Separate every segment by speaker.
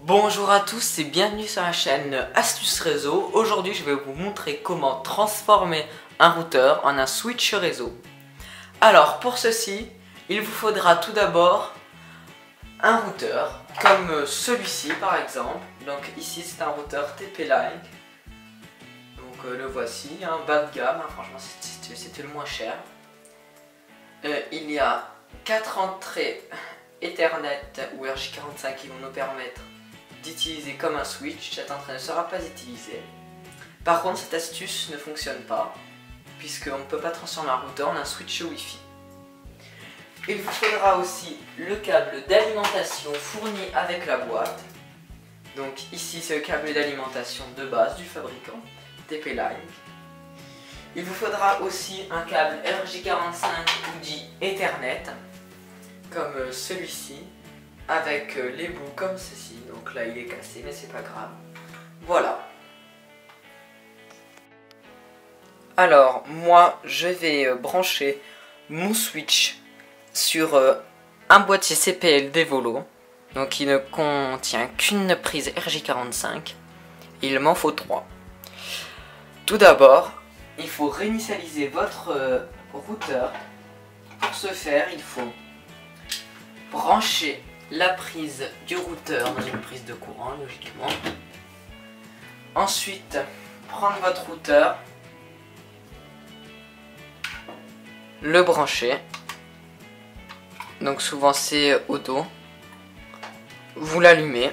Speaker 1: Bonjour à tous et bienvenue sur la chaîne Astuces Réseau. Aujourd'hui je vais vous montrer comment transformer un routeur en un switch réseau. Alors pour ceci, il vous faudra tout d'abord un routeur comme celui-ci par exemple. Donc ici c'est un routeur TP-Link. Donc le voici, un bas de gamme, franchement c'était le moins cher. Il y a 4 entrées Ethernet ou RJ45 qui vont nous permettre d'utiliser comme un switch. Cette entrée ne sera pas utilisée. Par contre cette astuce ne fonctionne pas puisqu'on ne peut pas transformer un routeur en un switch Wi-Fi. Il vous faudra aussi le câble d'alimentation fourni avec la boîte. Donc ici c'est le câble d'alimentation de base du fabricant TP-Link. Il vous faudra aussi un câble RJ45 ou dit Ethernet comme celui-ci avec les bouts comme ceci. Donc là il est cassé mais c'est pas grave. Voilà. Alors moi je vais brancher mon switch sur un boîtier CPL d'Evolo. Donc il ne contient qu'une prise RJ45. Il m'en faut 3. Tout d'abord, il faut réinitialiser votre routeur. Pour ce faire, il faut brancher la prise du routeur dans une prise de courant, logiquement. Ensuite, prendre votre routeur, le brancher. Donc souvent c'est au dos. Vous l'allumez.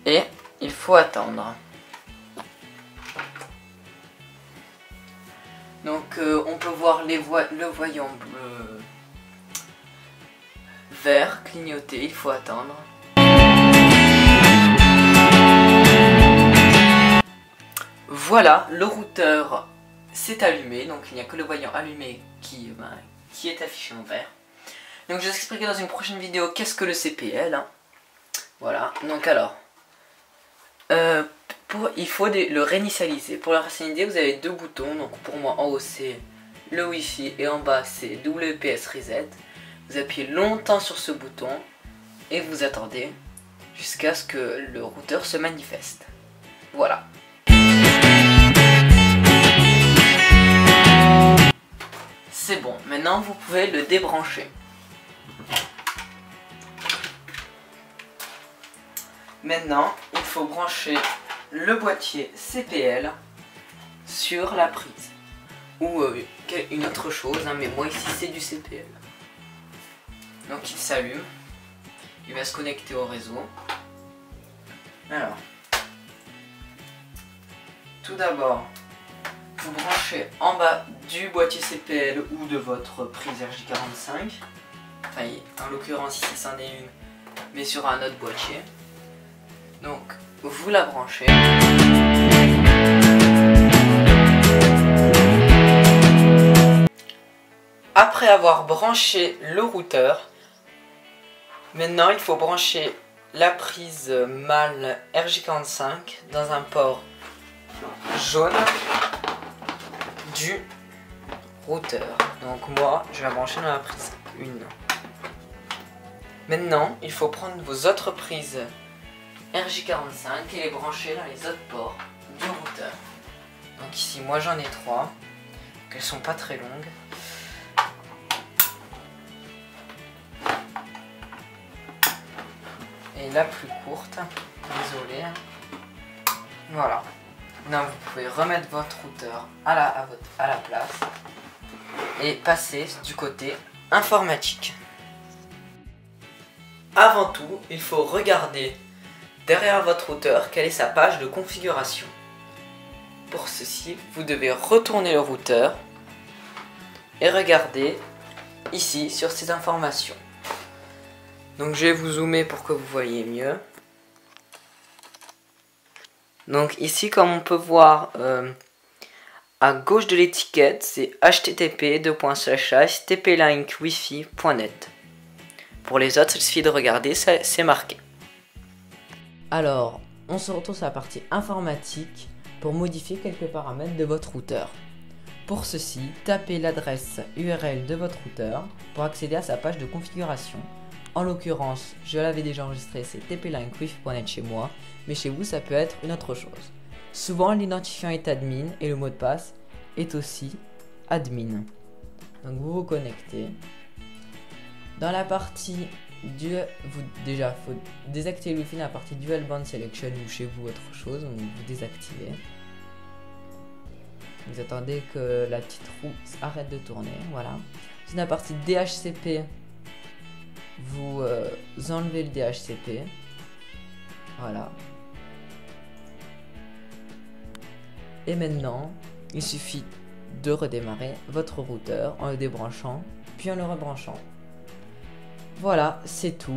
Speaker 1: Et il faut attendre. Donc on peut voir le voyant bleu vert clignoter, il faut attendre. Voilà, le routeur s'est allumé, donc il n'y a que le voyant allumé qui est affiché en vert. Donc je vais vous expliquer dans une prochaine vidéo qu'est-ce que le CPL. Hein. Voilà, donc alors, il faut le réinitialiser. Pour le réinitialiser, vous avez deux boutons. Donc pour moi, en haut c'est le Wi-Fi et en bas c'est WPS Reset. Vous appuyez longtemps sur ce bouton et vous attendez jusqu'à ce que le routeur se manifeste. Voilà. C'est bon, maintenant vous pouvez le débrancher. Maintenant, il faut brancher le boîtier CPL sur la prise. Ou une autre chose, hein, mais moi ici c'est du CPL. Donc il s'allume, il va se connecter au réseau. Alors, tout d'abord, vous branchez en bas du boîtier CPL ou de votre prise RJ45. Enfin, en l'occurrence ici c'en est une, mais sur un autre boîtier. Donc, vous la branchez. Après avoir branché le routeur, maintenant il faut brancher la prise mâle RJ45 dans un port jaune du routeur. Donc moi, je vais la brancher dans la prise 1. Maintenant, il faut prendre vos autres prises RJ45 et les brancher dans les autres ports du routeur. Donc ici, moi j'en ai 3, qu'elles sont pas très longues. Et la plus courte, désolé. Voilà. Maintenant vous pouvez remettre votre routeur à la place et passer du côté informatique. Avant tout, il faut regarder derrière votre routeur quelle est sa page de configuration. Pour ceci, vous devez retourner le routeur et regarder ici sur ces informations. Donc je vais vous zoomer pour que vous voyez mieux. Donc ici, comme on peut voir à gauche de l'étiquette, c'est http://tplinkwifi.net. Pour les autres, il suffit de regarder, c'est marqué. Alors, on se retrouve sur la partie informatique pour modifier quelques paramètres de votre routeur. Pour ceci, tapez l'adresse URL de votre routeur pour accéder à sa page de configuration. En l'occurrence, je l'avais déjà enregistré, c'est tplinkwifi.net chez moi, mais chez vous ça peut être une autre chose. Souvent l'identifiant est admin et le mot de passe est aussi admin. Donc vous vous connectez. Dans la partie déjà faut désactiver le Wi-Fi dans la partie Dual Band Selection ou chez vous autre chose, donc vous désactivez. Vous attendez que la petite roue arrête de tourner, voilà. Dans la partie DHCP, vous enlevez le DHCP, voilà. Et maintenant, il suffit de redémarrer votre routeur en le débranchant, puis en le rebranchant. Voilà, c'est tout.